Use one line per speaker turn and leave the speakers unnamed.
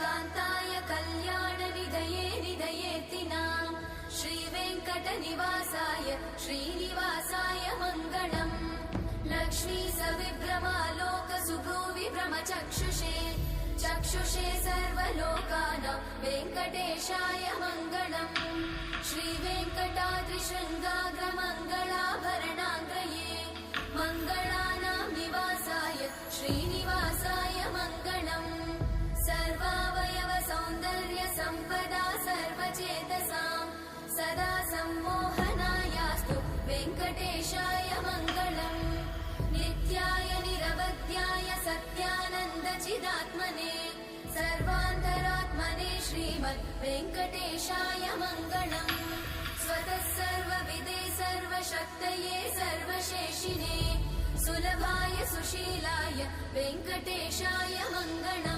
कान्ताय कल्याणनिधये निधयेतिनाम् श्रीवेङ्कटनिवासाय श्रीनिवासाय मङ्गलम् लक्ष्मी सविभ्रमालोकसुभ्रूविभ्रमचक्षुषे चक्षुषे सर्वलोकानां वेङ्कटेशाय मङ्गलम् श्रीवेङ्कटाद्रिशृङ्गाग्रमङ्गलाभरणाङ्गये मङ्गलानां निवासाय श्रीनिवासाय मङ्गलम् सर्वावयव सौन्दर्य सम्पदा सर्वचेतसां सदा सम्मोहनायास्तु वेङ्कटेशाय मङ्गलम् नित्याय निरवध्याय सत्यानन्दचिदात्मने सर्वान्तरात्मने श्रीमद् वेङ्कटेशाय मङ्गलम् स्वतः सर्वविदे सर्वशक्तये सर्वशेषिने सुलभाय सुशीलाय वेङ्कटेशाय मङ्गलम्।